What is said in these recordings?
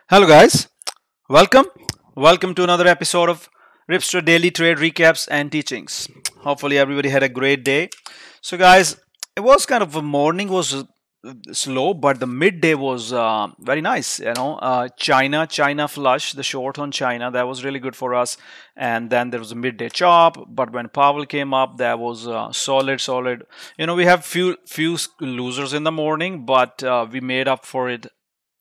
Hello guys, welcome to another episode of Ripster Daily Trade Recaps and Teachings. Hopefully everybody had a great day. So guys, it was kind of a morning was slow, but the midday was very nice. China flush, the short on China, that was really good for us. And then there was a midday chop, but when Powell came up, that was solid. We have few losers in the morning, but we made up for it,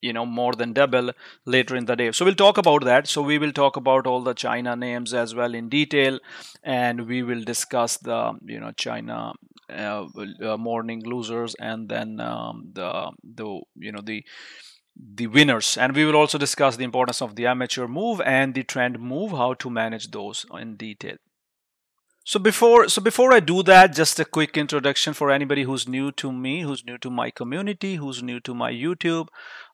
more than double later in the day. So we'll talk about that. So we will talk about all the China names as well in detail, and we will discuss the China morning losers, and then the winners, and we will also discuss the importance of the amateur move and the trend move, how to manage those in detail. So before I do that, just a quick introduction for anybody who's new to me, who's new to my community, who's new to my YouTube,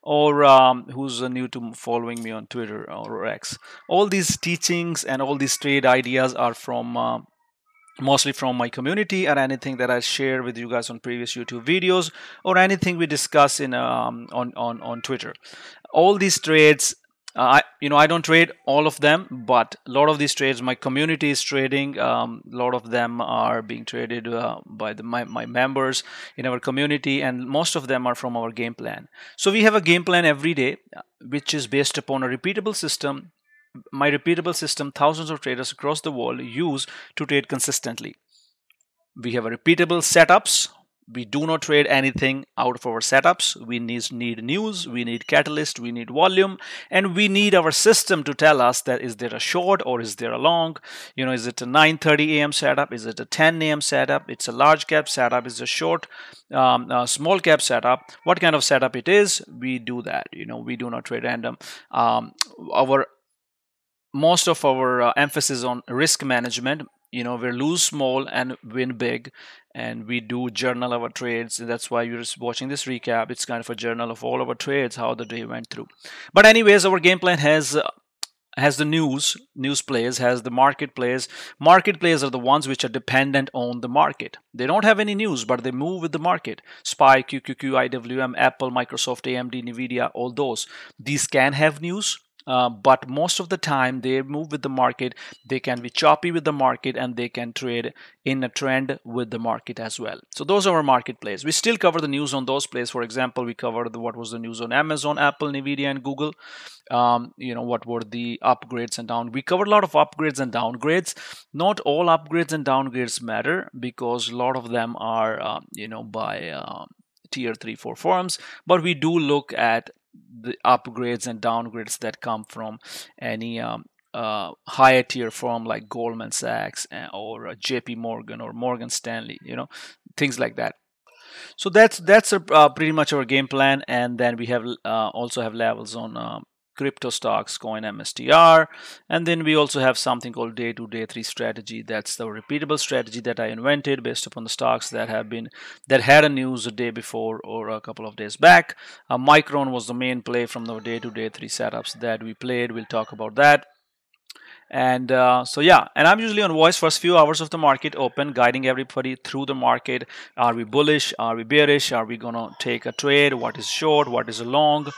or who's new to following me on Twitter or X. All these teachings and all these trade ideas are from mostly from my community, and anything that I share with you guys on previous YouTube videos, or anything we discuss in on Twitter. All these trades, I don't trade all of them, but a lot of these trades my community is trading. A lot of them are being traded by my members in our community, and most of them are from our game plan. So we have a game plan every day, which is based upon a repeatable system. My repeatable system, thousands of traders across the world use to trade consistently. We have a repeatable setups. We do not trade anything out of our setups. We need news, we need catalyst, we need volume, and we need our system to tell us that is there a short or is there a long. Is it a 9:30 a.m. setup? Is it a 10 a.m. setup? It's a large cap setup? Is it a short, small cap setup? What kind of setup it is? We do that. We do not trade random. Most of our emphasis on risk management. We lose small and win big, and we do journal our trades. That's why you're watching this recap. It's kind of a journal of all our trades, how the day went through. But anyways, our game plan has the news plays, has the market plays. Market plays are the ones which are dependent on the market. They don't have any news, but they move with the market. SPY, QQQ, IWM, Apple, Microsoft, AMD, NVDA, all those. These can have news. But most of the time they move with the market. They can be choppy with the market, and they can trade in a trend with the market as well. So those are our market plays. We still cover the news on those plays. For example, we covered what was the news on Amazon, Apple, NVIDIA, and Google. What were the upgrades and down. We covered a lot of upgrades and downgrades. Not all upgrades and downgrades matter, because a lot of them are by tier 3, 4 firms. But we do look at the upgrades and downgrades that come from any higher tier firm like Goldman Sachs or JP Morgan or Morgan Stanley, things like that. So that's pretty much our game plan. And then we have also have levels on crypto stocks, coin MSTR, and then we also have something called day 2, day 3 strategy. That's the repeatable strategy that I invented based upon the stocks that had a news a day before or a couple of days back. Micron was the main play from the day 2, day 3 setups that we played. We'll talk about that. And and I'm usually on voice first few hours of the market open, guiding everybody through the market. Are we bullish? Are we bearish? Are we gonna take a trade? What is short? What is a long?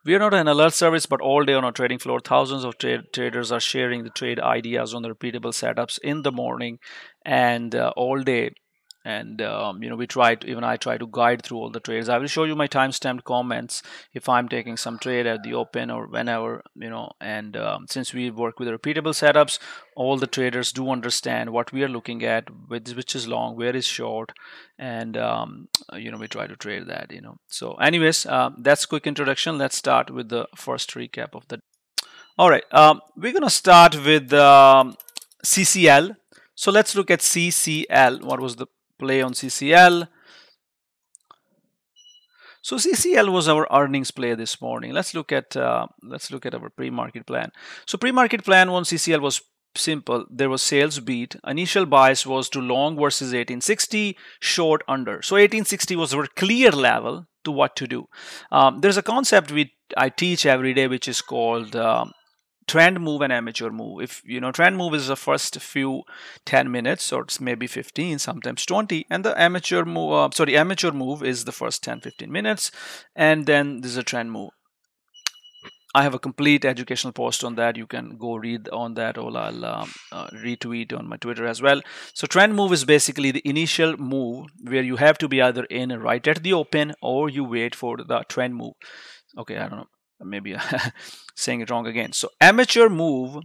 We are not an alert service, but all day on our trading floor, thousands of traders are sharing the trade ideas on the repeatable setups in the morning and all day. And I try to guide through all the trades. I will show you my timestamped comments if I'm taking some trade at the open or whenever, and since we work with repeatable setups, all the traders do understand what we are looking at, which is long, where is short, and we try to trade that. So anyways, that's quick introduction. Let's start with the first recap of the. All right, we're gonna start with CCL. So let's look at CCL. What was the play on CCL? So CCL was our earnings play this morning. Let's look at our pre-market plan. So pre-market plan on CCL was simple. There was sales beat. Initial bias was to long versus 1860, short under. So 1860 was our clear level to what to do. There's a concept I teach every day, which is called trend move and amateur move. If you know, trend move is the first few 10 minutes, or it's maybe 15, sometimes 20, and the amateur move, amateur move is the first 10-15 minutes, and then there's a trend move. I have a complete educational post on that. You can go read on that, or I'll retweet on my Twitter as well. So trend move is basically the initial move where you have to be either in right at the open, or you wait for the trend move. Okay, I don't know, maybe saying it wrong again. So amateur move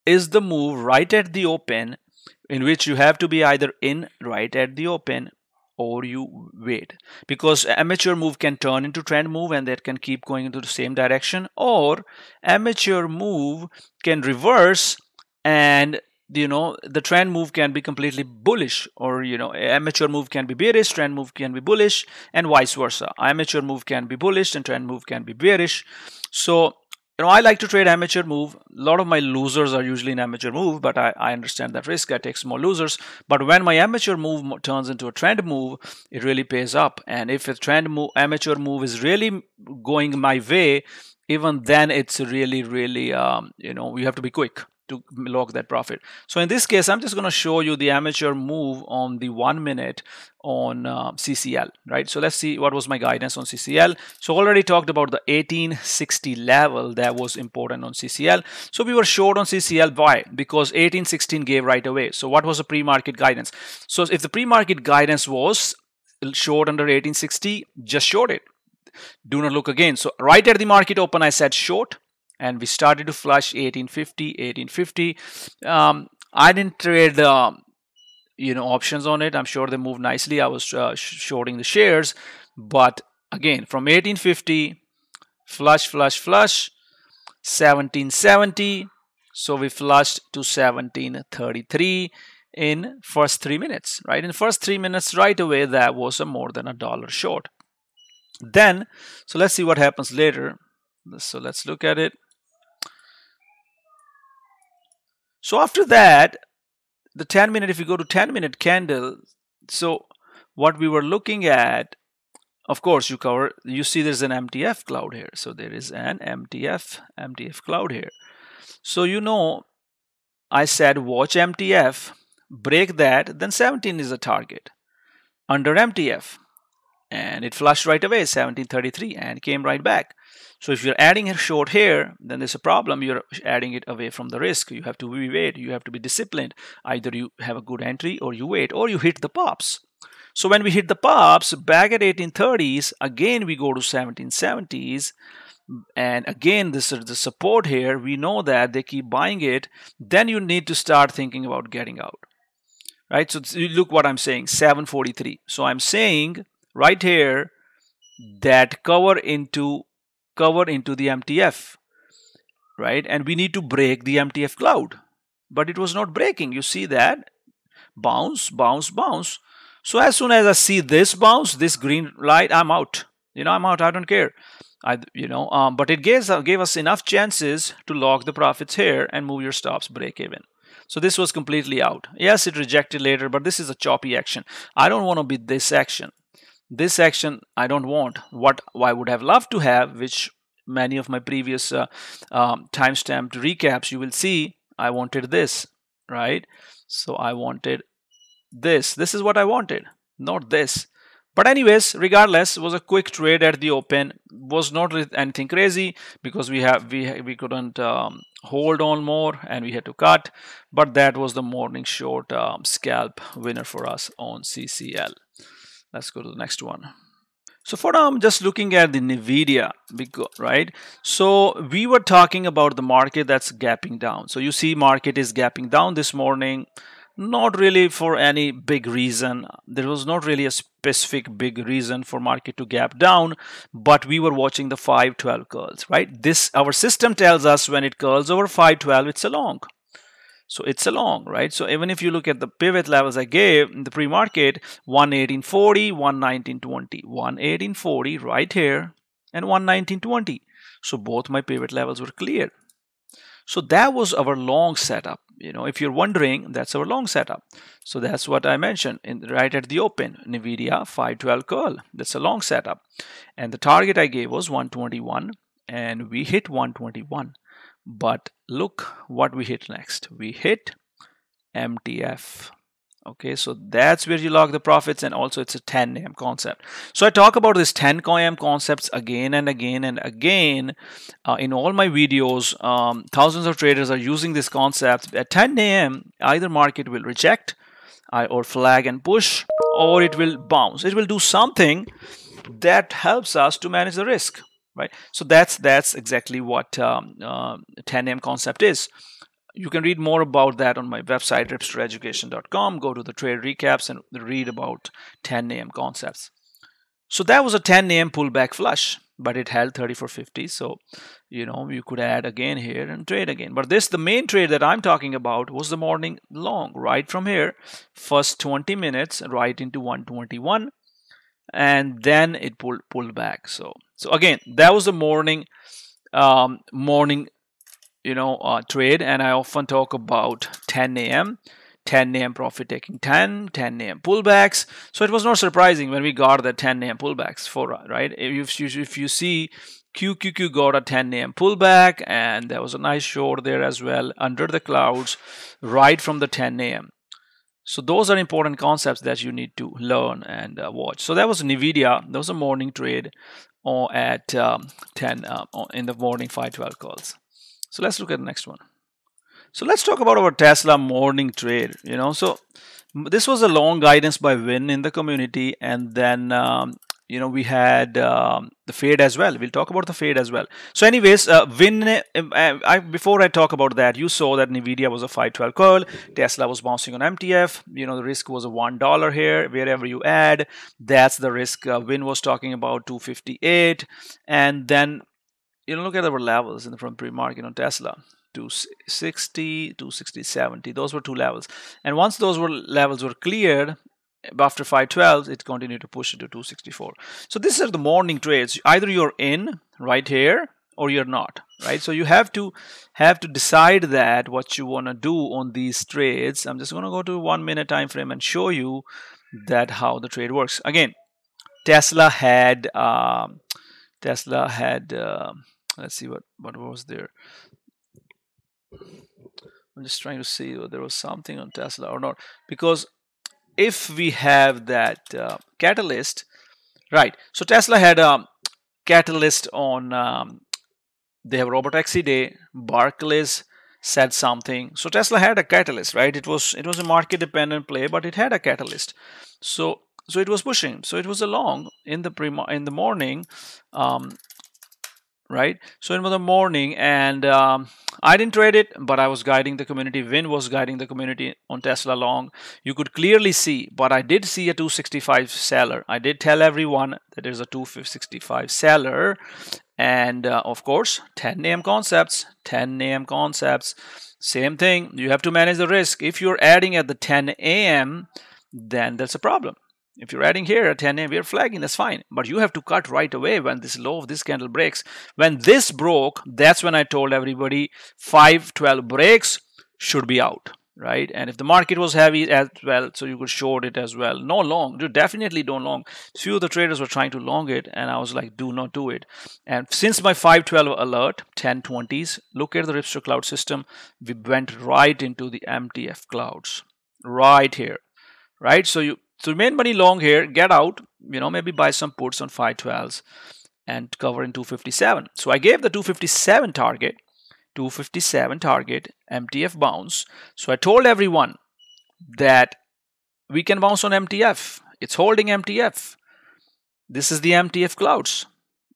is the move right at the open, in which you have to be either in right at the open, or you wait, because amateur move can turn into trend move and that can keep going into the same direction, or amateur move can reverse and the trend move can be completely bullish, or amateur move can be bearish, trend move can be bullish, and vice versa. Amateur move can be bullish and trend move can be bearish. So I like to trade amateur move. A lot of my losers are usually in amateur move, but I understand that risk. I take small losers. But when my amateur move turns into a trend move, it really pays up. And if a amateur move is really going my way, even then it's really, really, you have to be quick to lock that profit. So in this case, I'm just going to show you the amateur move on the 1 minute on CCL, right? So let's see what was my guidance on CCL. So already talked about the 1860 level that was important on CCL. So we were short on CCL. Why? Because 1816 gave right away. So what was the pre-market guidance? So if the pre-market guidance was short under 1860, just short it. Do not look again. So right at the market open, I said short, and we started to flush 1850. I didn't trade options on it. I'm sure they moved nicely. I was shorting the shares, but again, from 1850 flush 1770, so we flushed to 1733 in first 3 minutes, right? In the first 3 minutes right away, that was a more than $1 short. Then, so let's see what happens later. So let's look at it. So after that, the 10-minute, if you go to 10-minute candle, so what we were looking at, of course, you see there's an MTF cloud here. So there is an MTF cloud here. So I said watch MTF, break that, then 17 is a target under MTF. And it flushed right away, 1733, and came right back. So if you're adding a short here, then there's a problem. You're adding it away from the risk. You have to wait. You have to be disciplined. Either you have a good entry, or you wait, or you hit the pops. So when we hit the pops back at 1830s, again we go to 1770s, and again this is the support here. We know that they keep buying it. Then you need to start thinking about getting out, right? So you look what I'm saying, 743. So I'm saying right here that cover into the MTF, right? And we need to break the MTF cloud, but it was not breaking. You see that bounce. So as soon as I see this bounce, this green light, I'm out. I'm out. I don't care. But it gave us enough chances to lock the profits here and move your stops break even. So this was completely out. Yes, it rejected later, but this is a choppy action. I don't want to be this action. This action I don't want. What I would have loved to have, which many of my previous timestamped recaps you will see, I wanted this, right? So I wanted this. This is what I wanted, not this. But anyways, regardless, it was a quick trade at the open. Was not anything crazy because we couldn't hold on more and we had to cut. But that was the morning short scalp winner for us on CCL. Let's go to the next one. So for now, I'm just looking at the NVDA, right? So we were talking about the market that's gapping down. So you see market is gapping down this morning. Not really for any big reason. There was not really a specific big reason for market to gap down, but we were watching the 512 curls, right? Our system tells us when it curls over 512, it's a long. So it's a long, right? So even if you look at the pivot levels I gave in the pre-market, 118.40, 119.20, 118.40 right here, and 119.20. So both my pivot levels were clear. So that was our long setup. If you're wondering, that's our long setup. So that's what I mentioned right at the open, NVIDIA 512 curl. That's a long setup. And the target I gave was 121, and we hit 121. But look what we hit next. We hit MTF. Okay, so that's where you log the profits, and also it's a 10 AM concept. So I talk about this 10 AM concepts again and again and again in all my videos. Thousands of traders are using this concept. At 10 AM, either market will reject or flag and push, or it will bounce. It will do something that helps us to manage the risk, right? So that's exactly what 10 AM concept is. You can read more about that on my website, ripstereducation.com. Go to the trade recaps and read about 10 AM concepts. So that was a 10 AM pullback flush, but it held 3450. So, you could add again here and trade again. But the main trade that I'm talking about was the morning long, right from here, first 20 minutes right into 121, and then it pulled back. So again, that was the morning trade, and I often talk about 10 AM profit taking 10 AM pullbacks. So it was not surprising when we got the 10 AM pullbacks right? If you see, QQQ got a 10 AM pullback, and there was a nice short there as well under the clouds right from the 10 AM. So those are important concepts that you need to learn and watch. So that was NVDA. That was a morning trade at 10 in the morning 512 calls. So let's look at the next one. So let's talk about our Tesla morning trade. So this was a long guidance by Win in the community, and then we had the fade as well. We'll talk about the fade as well. So anyways, Win, before I talk about that, you saw that NVIDIA was a 512 call. Tesla was bouncing on MTF. The risk was a $1 here. Wherever you add, that's the risk. Win was talking about 258, and then look at our levels from pre-market on Tesla. 260, 260, 70. Those were two levels. And once those levels were cleared, after 512, it continued to push it to 264. So these are the morning trades. Either you're in right here or you're not, right? So you have to decide that what you want to do on these trades. I'm just going to go to 1 minute time frame and show you that how the trade works. Again, Tesla had let's see what was there. I'm just trying to see whether there was something on Tesla or not, because if we have that catalyst, right? So Tesla had a catalyst on. They have Robotaxi Day. Barclays said something. So Tesla had a catalyst, right? It was a market dependent play, but it had a catalyst. So it was pushing. So it was a long in the morning. Right, so in the morning, and I didn't trade it, but I was guiding the community. Win was guiding the community on Tesla long. You could clearly see, but I did see a 265 seller. I did tell everyone that there's a 265 seller, and of course 10 AM concepts, same thing. You have to manage the risk. If you're adding at the 10 AM, then that's a problem. If you're adding here at 10 AM, we're flagging, that's fine. But you have to cut right away when this low of this candle breaks. When this broke, that's when I told everybody 512 breaks, should be out, right? And if the market was heavy as well, so you could short it as well. No long, definitely don't long. Few of the traders were trying to long it, and I was like, do not do it. And since my 512 alert, 1020s, look at the Ripster Cloud system, we went right into the MTF clouds, right here, right? So you made money long here, get out, maybe buy some puts on 512s and cover in 257. So I gave the 257 target, MTF bounce. So I told everyone that we can bounce on MTF. It's holding MTF. This is the MTF clouds.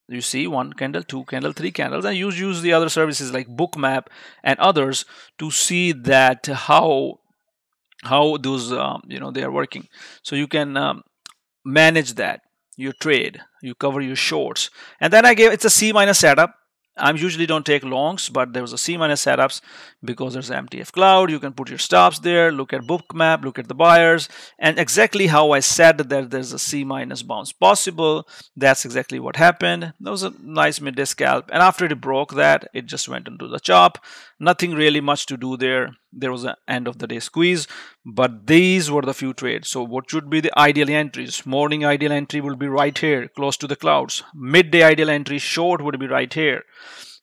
You see 1 candle, 2 candle, 3 candles, and use the other services like Bookmap and others to see that how those they are working. So you can manage that, your trade, you cover your shorts. And then it's a C minus setup. I usually don't take longs, but there was a C minus setups because there's MTF cloud. You can put your stops there, look at Bookmap, look at the buyers, and exactly how I said that there's a C minus bounce possible. That's exactly what happened. That was a nice midday scalp, and after it broke that, it just went into the chop. Nothing really much to do there. There was an end of the day squeeze, but these were the few trades. So what should be the ideal entries? Morning ideal entry will be right here, close to the clouds. Midday ideal entry short would be right here,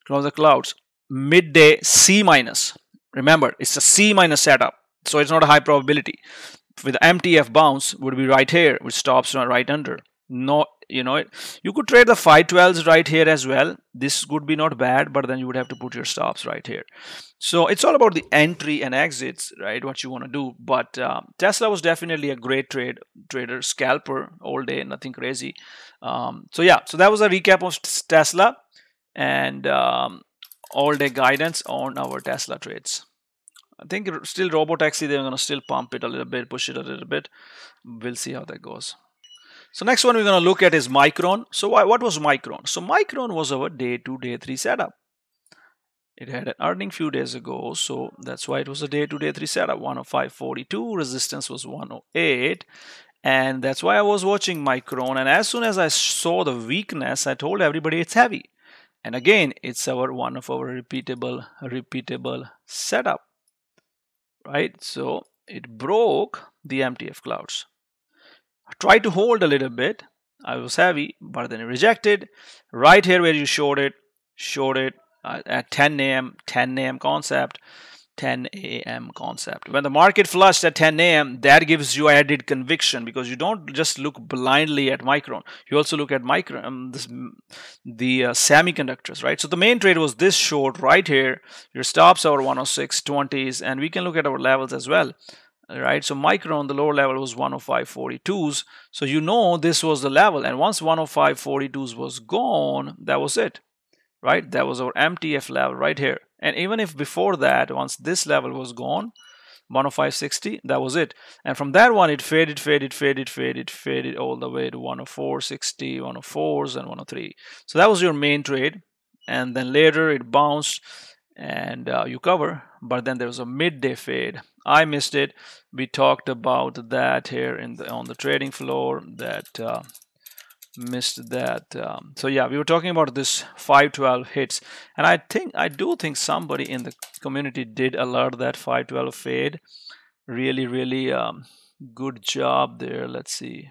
close the clouds. midday C minus. Remember, it's a C minus setup, so it's not a high probability. With MTF bounce would be right here, which stops right under. No, you could trade the 512s right here as well. This would be not bad, but then you would have to put your stops right here. So it's all about the entry and exits, right? What you want to do. But Tesla was definitely a great trader, scalper all day, nothing crazy. So yeah, so that was a recap of Tesla and all day guidance on our Tesla trades. I think still Robotaxi, they're going to still pump it a little bit, push it a little bit. We'll see how that goes. So next one we're going to look at is Micron. So what was Micron? So Micron was our day 2, day 3 setup. It had an earning few days ago, so that's why it was a day 2, day 3 setup. 105.42, resistance was 108. And that's why I was watching Micron. And as soon as I saw the weakness, I told everybody it's heavy. And again, it's one of our repeatable setup. Right, so it broke the MTF clouds. I tried to hold a little bit. I was heavy, but then it rejected. Right here where you showed it at 10 a.m. concept. 10 a.m. concept. When the market flushed at 10 a.m., that gives you added conviction because you don't just look blindly at Micron. You also look at the semiconductors, right? So the main trade was this short right here. Your stops are 106.20s, and we can look at our levels as well. Right, so Micron, the lower level was 105.42s. So you know this was the level, and once 105.42s was gone, that was it. Right, that was our MTF level right here. And even if before that, once this level was gone, 105.60, that was it. And from that one, it faded all the way to 104.60, 104s, and 103. So that was your main trade. And then later it bounced and you cover, but then there was a midday fade. I missed it. We talked about that here on the trading floor, that missed that. So yeah, we were talking about this 512 hits, and I do think somebody in the community did alert that 512 fade. Really good job there. Let's see.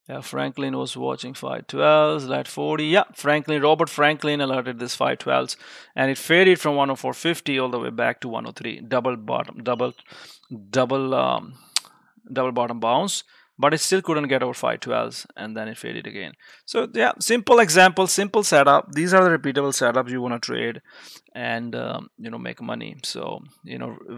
Yeah, Franklin was watching 512s, that 40. Yeah, Robert Franklin alerted this 512s, and it faded from 104.50 all the way back to 103. Double bottom bounce, but it still couldn't get over 512s, and then it faded again. So yeah, simple example, simple setup. These are the repeatable setups you want to trade and make money. So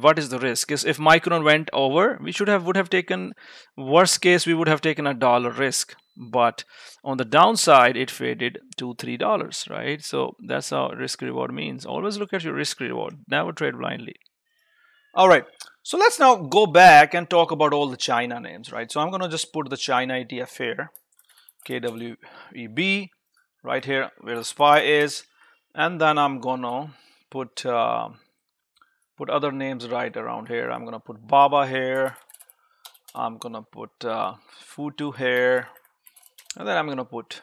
what is the risk? Is if Micron went over, we would have taken, worst case we would have taken $1 risk, but on the downside it faded to $3, right? So that's how risk reward means. Always look at your risk reward, never trade blindly. All right, so let's now go back and talk about all the China names, right? So I'm going to just put the China ETF here, KWEB, right here where the SPY is, and then I'm going to put other names right around here. I'm going to put BABA here, I'm going to put FUTU here, and then I'm going to put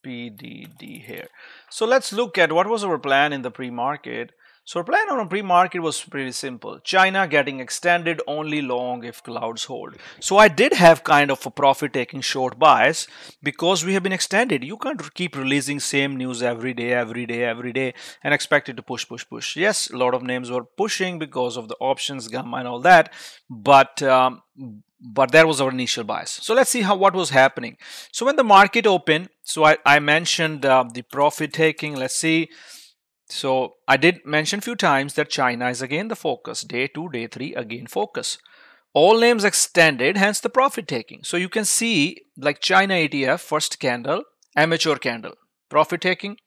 BDD here. So let's look at what was our plan in the pre-market. So our plan on a pre-market was pretty simple. China getting extended, only long if clouds hold. So I did have kind of a profit-taking short bias because we have been extended. You can't keep releasing same news every day and expect it to push. Yes, a lot of names were pushing because of the options, gamma and all that, but that was our initial bias. So let's see what was happening. So when the market opened, so I mentioned the profit taking. Let's see. So I did mention a few times that China is again the focus. Day 2, day 3, again focus. All names extended, hence the profit taking. So you can see like China ETF, first candle, amateur candle, profit taking.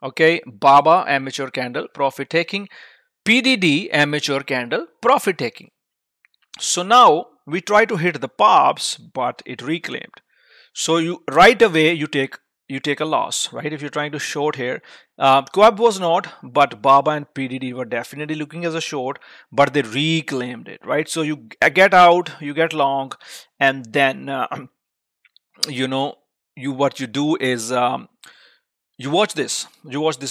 Okay, BABA, amateur candle, profit taking. PDD, amateur candle, profit taking. So now we try to hit the pops, but it reclaimed. So you right away you take a loss, right? If you're trying to short here, QWEB was not, but BABA and PDD were definitely looking as a short, but they reclaimed it, right? So you get out, you get long, and then what you do is you watch this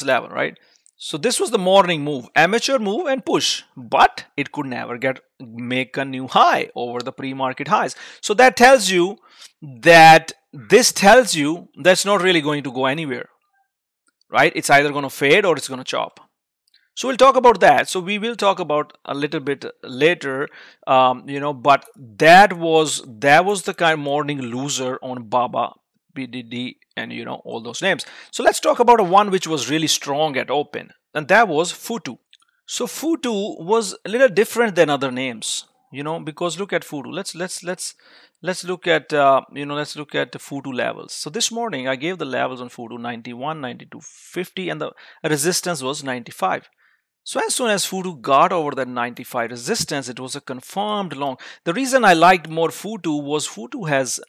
level, right? So this was the morning move, amateur move and push, but it could never make a new high over the pre-market highs. So that tells you that that's not really going to go anywhere, right? It's either going to fade or it's going to chop. So we'll talk about that. So we will talk about a little bit later, but that was the kind of morning loser on BABA, BDD, and all those names. So let's talk about a one which was really strong at open, and that was FUTU. So FUTU was a little different than other names, because look at FUTU. Let's look at let's look at the FUTU levels. So this morning I gave the levels on FUTU 91, 92, 50, and the resistance was 95. So as soon as FUTU got over that 95 resistance, it was a confirmed long. The reason I liked more FUTU was FUTU has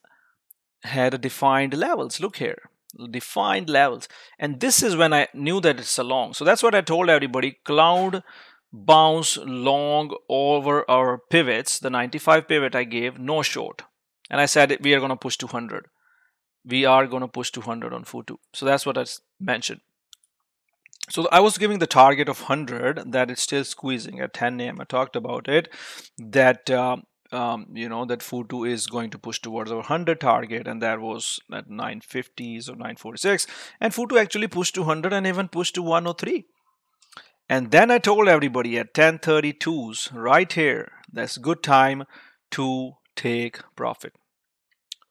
had a defined levels. Look here, defined levels. And this is when I knew that it's a long. So that's what I told everybody. Cloud bounce long over our pivots. The 95 pivot I gave, no short. And I said we are going to push 200. We are going to push 200 on FUTU. So that's what I mentioned. So I was giving the target of 100, that it's still squeezing at 10 a.m. I talked about it, that that FUTU is going to push towards our 100 target, and that was at 950s or 946, and FUTU actually pushed to 100 and even pushed to 103. And then I told everybody at 10:32s right here, that's good time to take profit.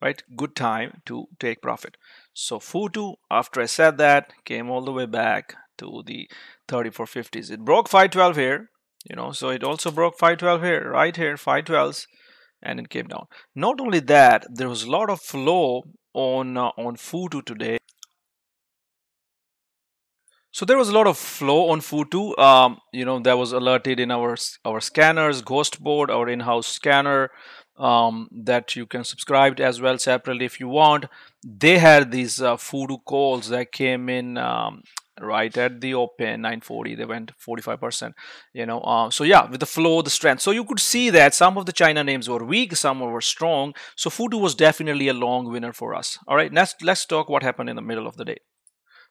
Right, good time to take profit. So FUTU, after I said that, came all the way back to the 3450s. It broke 512 here, so it also broke 512 here, right here, 512s, and it came down. Not only that, there was a lot of flow on FUTU today. So there was a lot of flow on FUTU. That was alerted in our scanners, Ghost Board, our in-house scanner, that you can subscribe to as well separately if you want. They had these FUTU calls that came in right at the open 940. They went 45%. So yeah, with the flow, the strength. So you could see that some of the China names were weak, some were strong. So FUTU was definitely a long winner for us. All right, let's talk what happened in the middle of the day.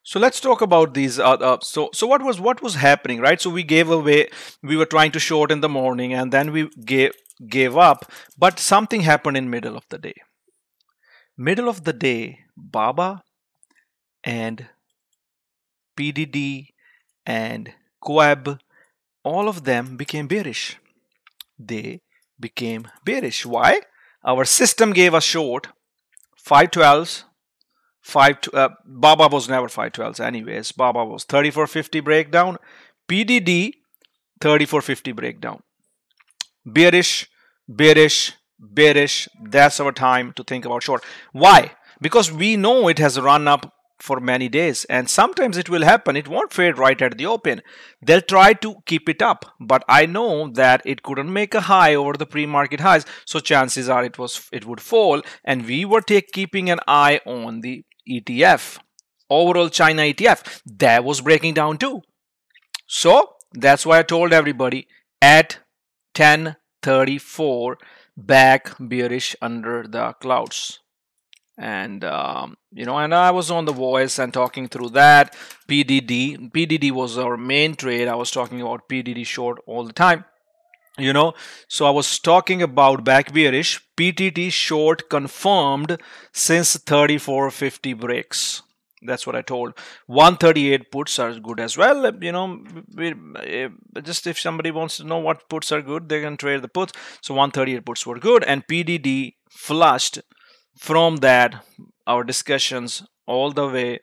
So let's talk about these. So what was happening, right? So we gave away. We were trying to short in the morning, and then we gave up. But something happened in middle of the day. Middle of the day, BABA and PDD and KWEB, all of them became bearish. They became bearish. Why? Our system gave us short 512s. BABA was never 512s anyways. BABA was 3450 breakdown. PDD 3450 breakdown. Bearish, bearish, bearish. That's our time to think about short. Why? Because we know it has run up for many days, and sometimes it will happen. It won't fade right at the open. They'll try to keep it up, but I know that it couldn't make a high over the pre-market highs, so chances are it would fall, and we were keeping an eye on the ETF, overall China ETF, that was breaking down too. So that's why I told everybody at 10:34 back bearish under the clouds. And and I was on the voice and talking through that. PDD was our main trade. I was talking about PDD short all the time. So I was talking about back bearish. PTT short confirmed since 3450 breaks. That's what I told. 138 puts are good as well. Just if somebody wants to know what puts are good, they can trade the puts. So 138 puts were good, and PDD flushed from that. Our discussions all the way,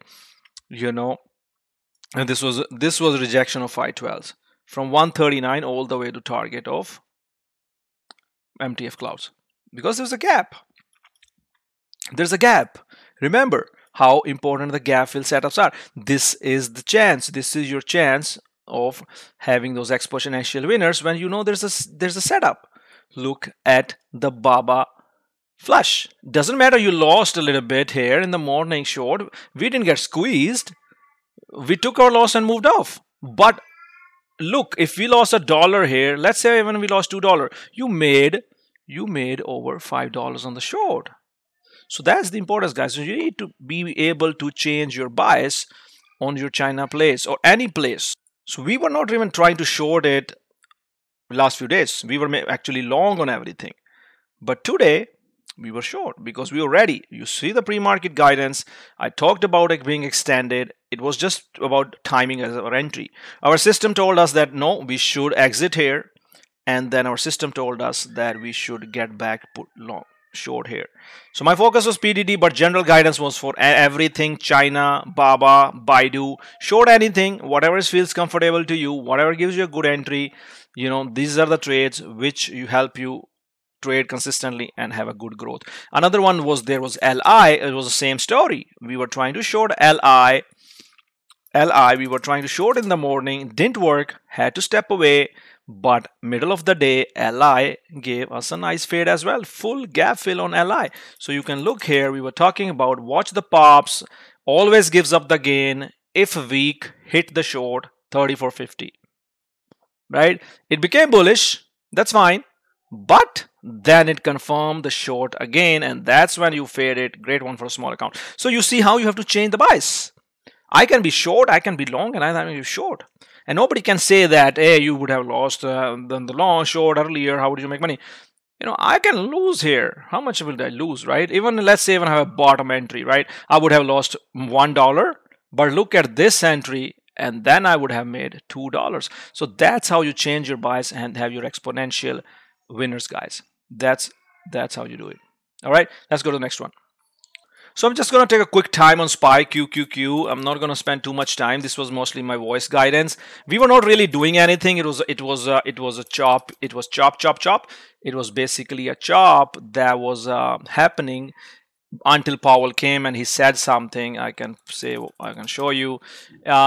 and this was rejection of 512s. From 139 all the way to target of MTF clouds, because there's a gap. There's a gap. Remember how important the gap fill setups are. This is the chance. This is your chance of having those exponential winners when there's a setup. Look at the BABA flush. Doesn't matter you lost a little bit here in the morning short. We didn't get squeezed. We took our loss and moved off. But look, if we lost $1 here, let's say even we lost $2, you made over $5 on the short. So that's the importance, guys. So you need to be able to change your bias on your China plays or any place. So we were not even trying to short it last few days. We were actually long on everything. But today, we were short because we were ready. You see the pre-market guidance. I talked about it being extended. It was just about timing as our entry. Our system told us that no, we should exit here. And then our system told us that we should get back put long short here. So my focus was PDD, but general guidance was for everything: China, Baba, Baidu. Short anything, whatever feels comfortable to you, whatever gives you a good entry. These are the trades which you help you trade consistently and have a good growth. Another one was there was LI. It was the same story. We were trying to short LI. We were trying to short in the morning, didn't work, had to step away. But middle of the day, LI gave us a nice fade as well. Full gap fill on LI. So you can look here. We were talking about watch the pops. Always gives up the gain. If weak, hit the short 34.50. Right? It became bullish. That's fine. But then it confirmed the short again. And that's when you fade it. Great one for a small account. So you see how you have to change the bias. I can be short, I can be long, and I can be short. And nobody can say that, hey, you would have lost the long short earlier. How would you make money? I can lose here. How much will I lose, right? Even let's say when I have a bottom entry, right? I would have lost $1. But look at this entry, and then I would have made $2. So that's how you change your bias and have your exponential winners, guys. That's how you do it. All right, let's go to the next one. So I'm just going to take a quick time on SPY QQQ. I'm not going to spend too much time. This was mostly my voice guidance. We were not really doing anything. It was a chop. It was chop. It was basically a chop that was happening until Powell came and he said something. I can show you.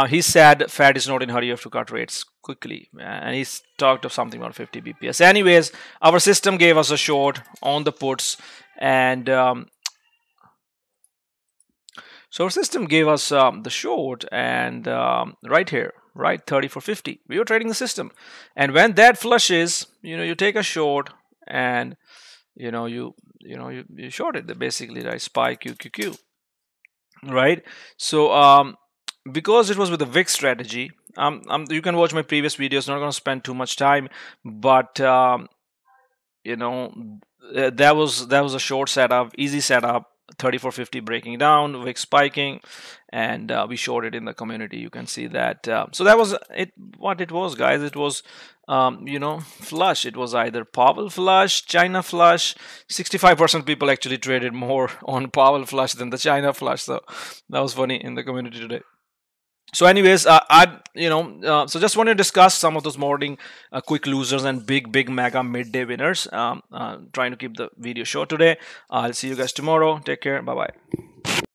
He said Fed is not in a hurry, you have to cut rates quickly, and he talked of something about 50 bps. Anyways, our system gave us a short on the puts, and so our system gave us the short, and right here, right, 34.50. We were trading the system, and when that flushes, you take a short, and you short it basically, right? SPY QQQ, right? So because it was with the VIX strategy, you can watch my previous videos. Not going to spend too much time, but that was a short setup, easy setup. 34.50 breaking down, VIX spiking, and we showed it in the community. You can see that. So that was it. What it was, guys, it was flush. It was either Powell flush, China flush. 65% people actually traded more on Powell flush than the China flush. So that was funny in the community today. So anyways, so just want to discuss some of those morning quick losers and big mega midday winners. Trying to keep the video short today. I'll see you guys tomorrow. Take care. Bye bye.